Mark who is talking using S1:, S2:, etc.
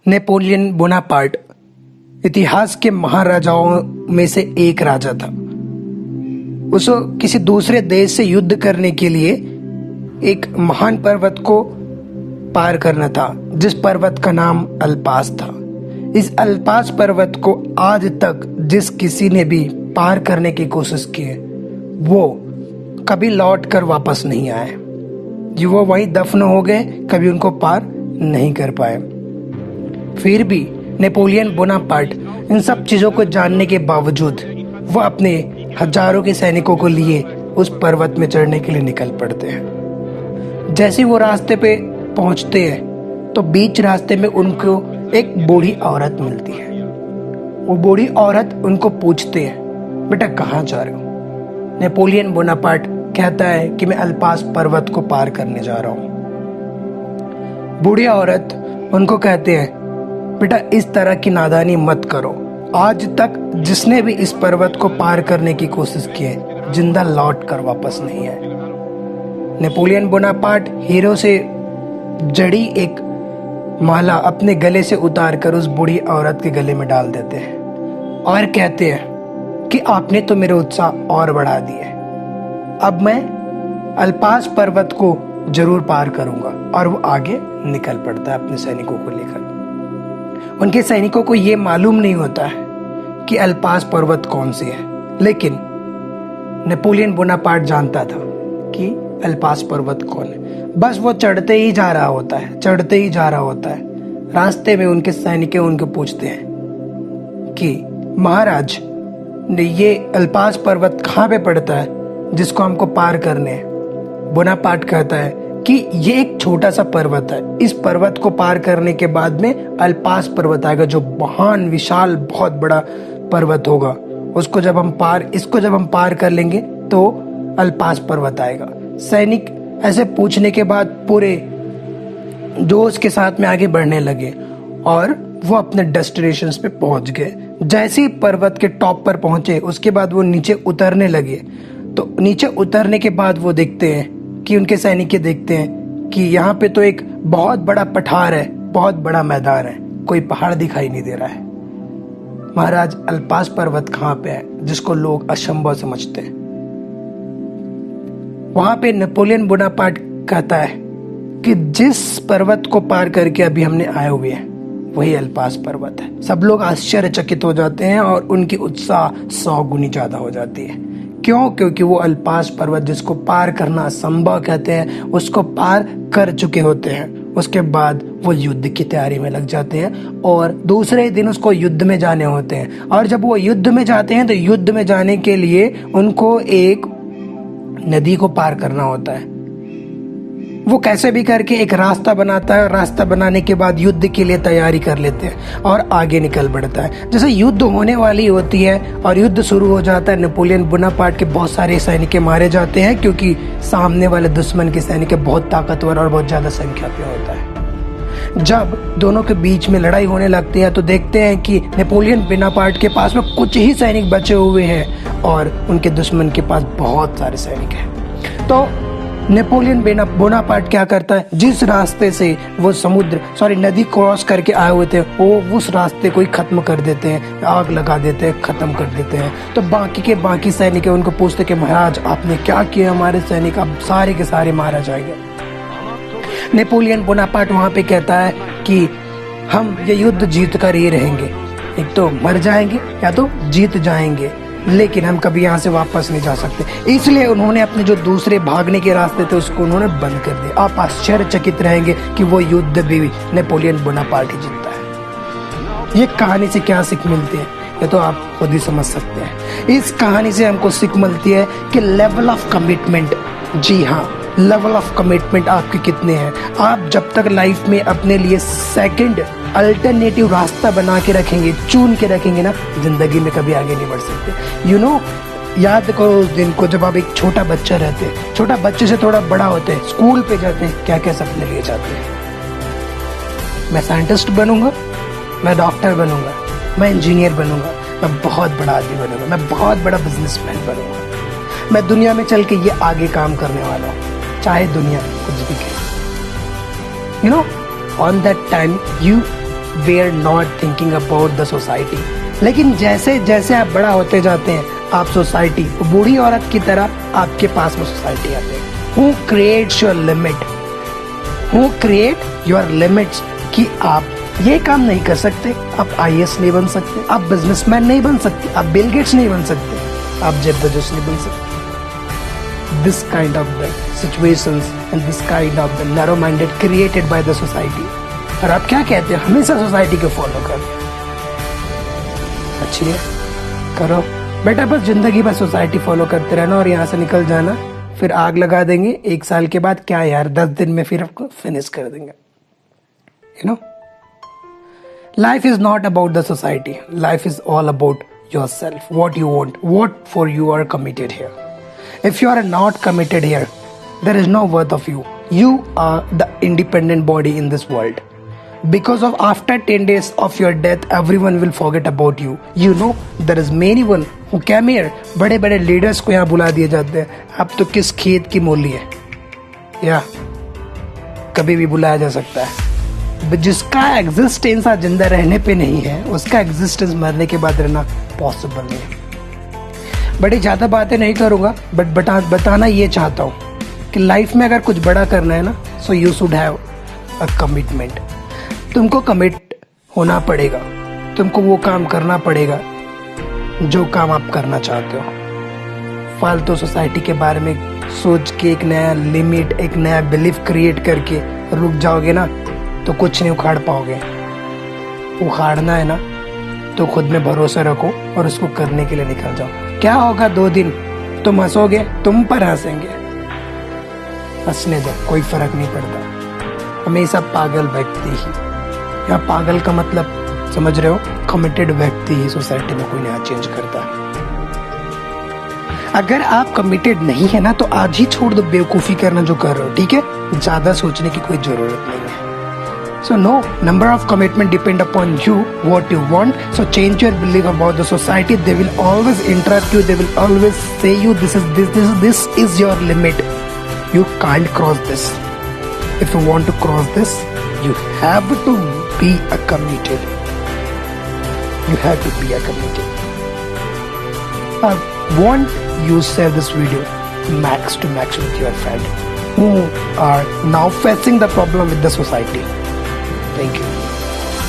S1: Napoleon Bonaparte इतिहास के महाराजाओं में से एक राजा था। उसको किसी दूसरे देश से युद्ध करने के लिए एक महान पर्वत को पार करना था, जिस पर्वत का नाम अल्पास था। इस अल्पास पर्वत को आज तक जिस किसी ने भी पार करने की कोशिश की है, वो कभी लौट कर वापस नहीं आए। जी, वो वहीं दफन हो गए, कभी उनको पार नहीं कर पाए। फिर भी नेपोलियन बोनापार्ट इन सब चीजों को जानने के बावजूद वो अपने हजारों के सैनिकों को लिए उस पर्वत में चढ़ने के लिए निकल पड़ते हैं। जैसे ही वो रास्ते पे पहुंचते हैं तो बीच रास्ते में उनको एक बूढ़ी औरत मिलती है। वो बूढ़ी औरत उनको पूछते हैं, बेटा कहाँ जा रहे हो? नेपोलियन बोनापार्ट कहता है कि मैं अल्पास पर्वत को पार करने जा रहा हूँ। बूढ़ी औरत उनको कहते हैं, बेटा इस तरह की नादानी मत करो। आज तक जिसने भी इस पर्वत को पार करने की कोशिश की है, जिंदा लौट कर वापस नहीं आए। नेपोलियन बोनापार्ट हीरो से जड़ी एक माला अपने गले से उतार कर उस बूढ़ी औरत के गले में डाल देते हैं और कहते हैं कि आपने तो मेरे उत्साह और बढ़ा दिए। अब मैं अल्पास पर्वत को जरूर पार करूंगा। और वो आगे निकल पड़ता है अपने सैनिकों को लेकर। उनके सैनिकों को यह मालूम नहीं होता है कि अल्पास पर्वत कौन सी है, लेकिन नेपोलियन बोनापार्ट जानता था कि अल्पास पर्वत कौन है। बस वो चढ़ते ही जा रहा होता है, चढ़ते ही जा रहा होता है। रास्ते में उनके सैनिक उनको पूछते हैं कि महाराज, ये अल्पास पर्वत कहाँ पे पड़ता है जिसको हमको पार करने हैं? बोनापार्ट कहता है कि ये एक छोटा सा पर्वत है। इस पर्वत को पार करने के बाद में अल्पास पर्वत आएगा, जो महान विशाल बहुत बड़ा पर्वत होगा। इसको जब हम पार कर लेंगे तो अल्पास पर्वत आएगा। सैनिक ऐसे पूछने के बाद पूरे जोश के साथ में आगे बढ़ने लगे और वो अपने डेस्टिनेशन पे पहुंच गए। जैसे ही पर्वत के टॉप पर पहुंचे, उसके बाद वो नीचे उतरने लगे। तो नीचे उतरने के बाद वो देखते हैं कि उनके सैनिक देखते हैं कि यहाँ पे तो एक बहुत बड़ा पठार है, बहुत बड़ा मैदान है, कोई पहाड़ दिखाई नहीं दे रहा है। महाराज, अल्पास पर्वत कहाँ पे है जिसको लोग असंभव समझते हैं? वहां पे नेपोलियन बोनापार्ट कहता है कि जिस पर्वत को पार करके अभी हमने आए हुए हैं वही अल्पास पर्वत है। सब लोग आश्चर्यचकित हो जाते हैं और उनकी उत्साह 100 गुनी ज्यादा हो जाती है। क्यों? क्योंकि वो अल्पास पर्वत जिसको पार करना असंभव कहते हैं, उसको पार कर चुके होते हैं। उसके बाद वो युद्ध की तैयारी में लग जाते हैं और दूसरे दिन उसको युद्ध में जाने होते हैं। और जब वो युद्ध में जाते हैं तो युद्ध में जाने के लिए उनको एक नदी को पार करना होता है। वो कैसे भी करके एक रास्ता बनाता है। रास्ता बनाने के बाद युद्ध के लिए तैयारी कर लेते हैं और आगे निकल पड़ता है। जैसे युद्ध होने वाली होती है और युद्ध शुरू हो जाता है, नेपोलियन बोनापार्ट के बहुत सारे सैनिक मारे जाते हैं, क्योंकि सामने वाले दुश्मन के सैनिक बहुत ताकतवर और बहुत ज्यादा संख्या पे होता है। जब दोनों के बीच में लड़ाई होने लगती है तो देखते हैं कि नेपोलियन बोनापार्ट के पास में कुछ ही सैनिक बचे हुए हैं और उनके दुश्मन के पास बहुत सारे सैनिक हैं। तो नेपोलियन बोनापार्ट क्या करता है, जिस रास्ते से वो नदी क्रॉस करके आए हुए थे, वो उस रास्ते को ही खत्म कर देते हैं, आग लगा देते हैं, खत्म कर देते हैं। तो बाकी सैनिक उनको पूछते कि महाराज आपने क्या किया? हमारे सैनिक अब सारे के सारे मारा जाएंगे। नेपोलियन बोनापार्ट वहां पे कहता है कि हम ये युद्ध जीत कर ही रहेंगे, एक तो मर जाएंगे या तो जीत जाएंगे, लेकिन हम कभी यहाँ से वापस नहीं जा सकते। इसलिए उन्होंने अपने जो दूसरे भागने के रास्ते थे उसको उन्होंने बंद कर दिया। आप आश्चर्यचकित रहेंगे कि वो युद्ध भी नेपोलियन बोनापार्ट ही जीतता है। ये कहानी से क्या सीख मिलती है, ये तो आप खुद ही समझ सकते हैं। इस कहानी से हमको सीख मिलती है कि लेवल ऑफ कमिटमेंट, जी हाँ, लेवल ऑफ कमिटमेंट आपके कितने हैं। आप जब तक लाइफ में अपने लिए सेकंड अल्टरनेटिव रास्ता बना के रखेंगे, चुन के रखेंगे ना, जिंदगी में कभी आगे नहीं बढ़ सकते। याद करो उस दिन को जब आप एक छोटा बच्चा रहते हैं, छोटा बच्चे से थोड़ा बड़ा होते हैं, स्कूल पे जाते हैं, क्या क्या सपने लिए जाते हैं? मैं साइंटिस्ट बनूंगा, मैं डॉक्टर बनूंगा, मैं इंजीनियर बनूंगा, मैं बहुत बड़ा आदमी बनूंगा, मैं बहुत बड़ा बिजनेसमैन बनूंगा, मैं दुनिया में चल के ये आगे काम करने वाला हूँ, चाहे दुनिया कुछ भी कहे। On that time you we are not thinking about the society. लेकिन जैसे जैसे आप बड़ा होते जाते हैं, आप सोसाइटी, बूढ़ी औरत की तरह आपके पास में सोसाइटी आते हैं। Who creates your limit, who create your limits, कि आप ये काम नहीं कर सकते, आप आईएएस नहीं बन सकते, आप बिजनेसमैन नहीं बन सकते, आप बिल गेट्स नहीं बन सकते, आप जेफ बेजोस नहीं बन सकते। This kind of the situations and this kind of the narrow minded created by the society. और आप क्या कहते हैं, हमेशा सोसाइटी को फॉलो करो। अच्छी है, करो बेटा, बस जिंदगी भर सोसाइटी फॉलो करते रहना और यहाँ से निकल जाना, फिर आग लगा देंगे 1 साल के बाद, क्या यार 10 दिन में फिर आपको फिनिश कर देंगे। You know, life is not about the society, life is all about yourself, what you want, what for you are committed here. If you are not committed here, there is no worth of you. You are the independent body in this world. Because of after 10 days of your death, everyone will forget about you. You know, there is many one who came here. बड़े बड़े leaders को यहाँ बुला दिए जाते हैं। अब तो किस खेत की मूली है, या कभी भी बुलाया जा सकता है। जिसका एग्जिस्टेंस आज जिंदा रहने पे नहीं है, उसका एग्जिस्टेंस मरने के बाद रहना पॉसिबल नहीं है। बड़ी ज़्यादा बातें नहीं करूँगा, बट बताना ये चाहता हूँ कि लाइफ में अगर कुछ बड़ा करना है ना, so you should have a commitment. तुमको कमिट होना पड़ेगा, तुमको वो काम करना पड़ेगा जो काम आप करना चाहते हो। फालतू सोसाइटी के बारे में सोच के एक नया लिमिट, एक नया बिलीफ क्रिएट करके रुक जाओगे ना, तो कुछ नहीं उखाड़ पाओगे। उखाड़ना है ना, तो खुद में भरोसा रखो और उसको करने के लिए निकल जाओ। क्या होगा 2 दिन, तुम हंसोगे, तुम पर हंसेंगे, हंसने दो, कोई फर्क नहीं पड़ता। हमेशा पागल व्यक्ति ही, या पागल का मतलब समझ रहे हो, कमिटेड व्यक्ति ही सोसाइटी में कोई नया चेंज करता है। अगर आप कमिटेड नहीं है ना, तो आज ही छोड़ दो बेवकूफ़ी करना जो कर रहे हो, ठीक है? ज़्यादा सोचने की कोई ज़रूरत नहीं है। So no, number of commitment depend upon you, what you want. So change your belief about the society. They will always interrupt you. They will always say you this is your limit. You can't cross this. If you want to cross this, you have to be a committed. You have to be a committed. I want you share this video max to max with your friend who are now facing the problem with the society. Thank you.